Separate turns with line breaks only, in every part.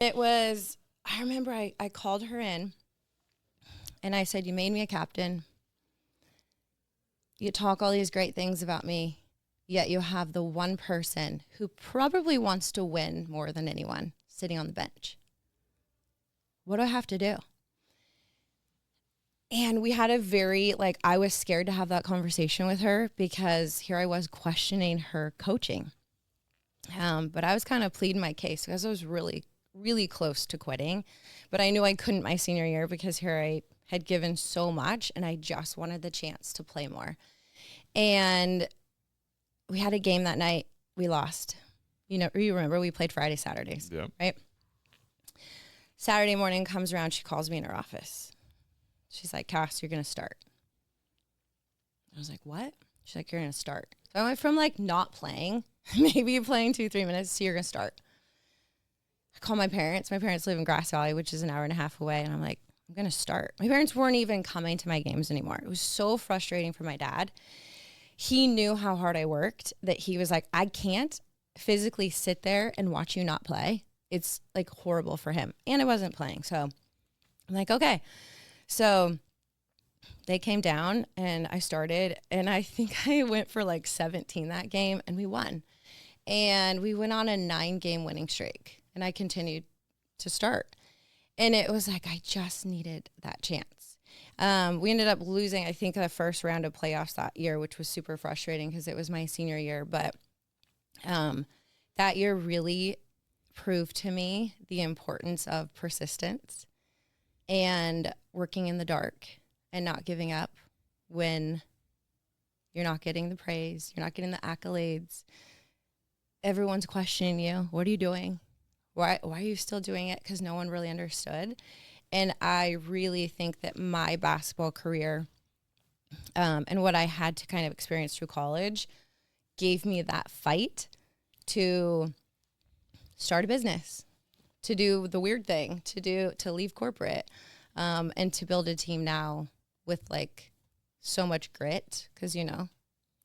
It was, I remember I called her in and I said, you made me a captain. You talk all these great things about me, yet you have the one person who probably wants to win more than anyone sitting on the bench. What do I have to do? And we had a very, I was scared to have that conversation with her because here I was questioning her coaching. But I was kind of pleading my case because I was really, really close to quitting. But I knew I couldn't my senior year because here I had given so much and I just wanted the chance to play more. And we had a game that night. We lost. You remember we played Friday, Saturdays, right? Saturday morning comes around. She calls me in her office. She's like, Cass, you're going to start. I was like, what? She's like, you're going to start. So I went from not playing, maybe playing 2-3 minutes, to you're going to start. I call my parents. My parents live in Grass Valley, which is an hour and a half away. And I'm like, I'm going to start. My parents weren't even coming to my games anymore. It was so frustrating for my dad. He knew how hard I worked that he was like, I can't physically sit there and watch you not play. It's horrible for him. And I wasn't playing. So I'm like, okay. So they came down and I started, and I think I went for 17 that game, and we won. And we went on a 9-game winning streak, and I continued to start. And it was I just needed that chance. We ended up losing, I think, the first round of playoffs that year, which was super frustrating because it was my senior year. But that year really proved to me the importance of persistence and working in the dark and not giving up when you're not getting the praise, you're not getting the accolades. Everyone's questioning you. What are you doing? Why are you still doing it? Because no one really understood. And I really think that my basketball career and what I had to kind of experience through college gave me that fight to start a business, to do the weird thing, to leave corporate, and to build a team now with so much grit, because
that's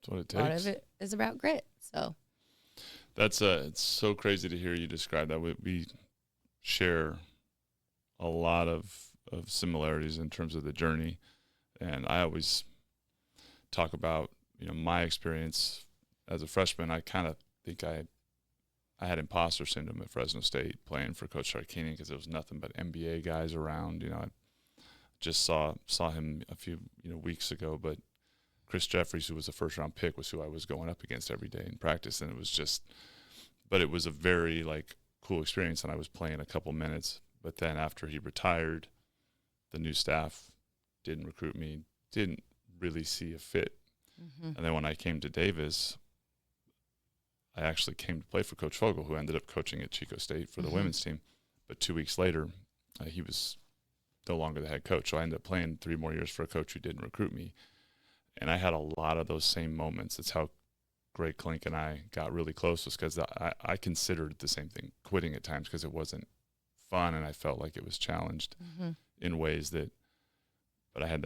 what it takes.
A lot of it is about grit. So
that's it's so crazy to hear you describe that. We share a lot of similarities in terms of the journey, and I always talk about my experience as a freshman. I kind of think I had imposter syndrome at Fresno State playing for Coach Sarkisian because there was nothing but NBA guys around. I just saw him a few weeks ago, but Chris Jeffries, who was a first-round pick, was who I was going up against every day in practice, and it was a very cool experience, and I was playing a couple minutes. But then after he retired, the new staff didn't recruit me, didn't really see a fit. Mm-hmm. And then when I came to Davis, I actually came to play for Coach Fogel, who ended up coaching at Chico State for the mm-hmm. women's team. But 2 weeks later, he was no longer the head coach. So I ended up playing 3 more years for a coach who didn't recruit me. And I had a lot of those same moments. It's how Greg Klink and I got really close, was because I considered the same thing, quitting at times because it wasn't fun and I felt like it was challenged mm-hmm. in ways that, but I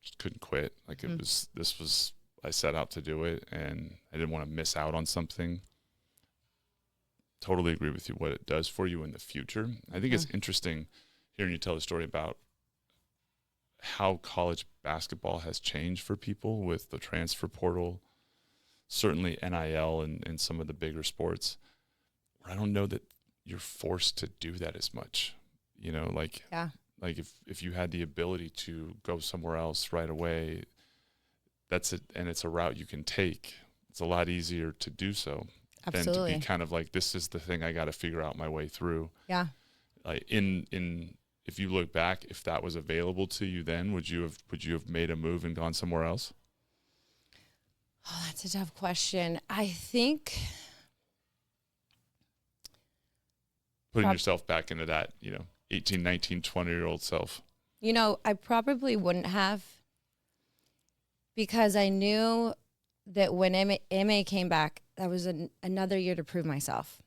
just couldn't quit. Mm-hmm. I set out to do it and I didn't want to miss out on something. Totally agree with you what it does for you in the future. I think it's interesting hearing you tell the story about how college basketball has changed for people with the transfer portal, certainly NIL and some of the bigger sports, where I don't know that you're forced to do that as much. If you had the ability to go somewhere else right away, that's it, and it's a route you can take. It's a lot easier to do so. Absolutely. Than to be kind of this is the thing I got to figure out my way through. Yeah. If you look back, if that was available to you then, would you have made a move and gone somewhere else?
Oh, that's a tough question. I think
putting yourself back into that, 18, 19, 20-year-old self.
I probably wouldn't have, because I knew that when MA came back, that was another year to prove myself.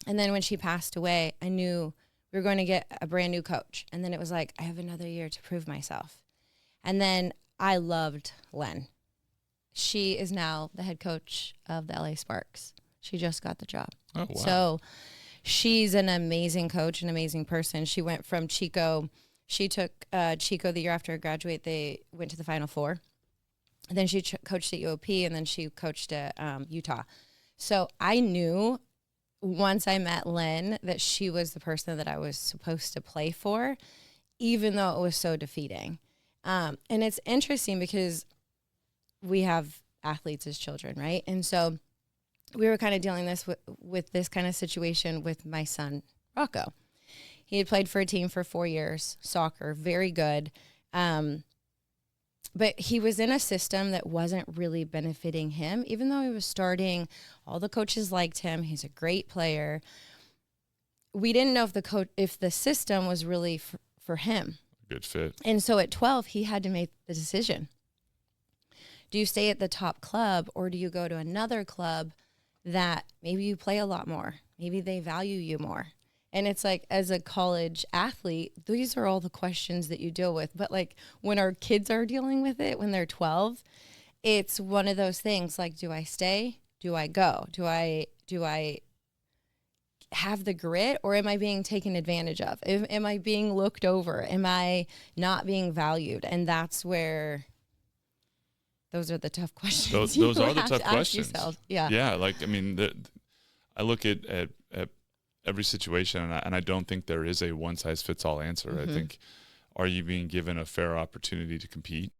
And then when she passed away, I knew we were going to get a brand new coach. And then it was I have another year to prove myself. And then I loved Len. She is now the head coach of the LA Sparks. She just got the job. Oh, wow. So she's an amazing coach, an amazing person. She went from Chico. She took Chico the year after I graduate. They went to the Final Four. And then she coached at UOP, and then she coached at Utah. So I knew once I met Lynn that she was the person that I was supposed to play for, even though it was so defeating. And it's interesting because we have athletes as children, right? And so we were kind of dealing with this kind of situation with my son, Rocco. He had played for a team for 4 years, soccer, very good. But he was in a system that wasn't really benefiting him, even though he was starting. All the coaches liked him. He's a great player. We didn't know if the system was really for him.
Good fit.
And so at 12, he had to make the decision. Do you stay at the top club, or do you go to another club that maybe you play a lot more? Maybe they value you more. And it's like, as a college athlete, these are all the questions that you deal with. But like when our kids are dealing with it, when they're 12, it's one of those things like, do I stay? Do I go? Do I have the grit, or am I being taken advantage of? Am I being looked over? Am I not being valued? And that's where those are the tough questions.
Those are the tough questions.
Yeah.
Yeah. Like, I mean, I look at every situation, and I don't think there is a one-size-fits-all answer. I think, are you being given a fair opportunity to compete?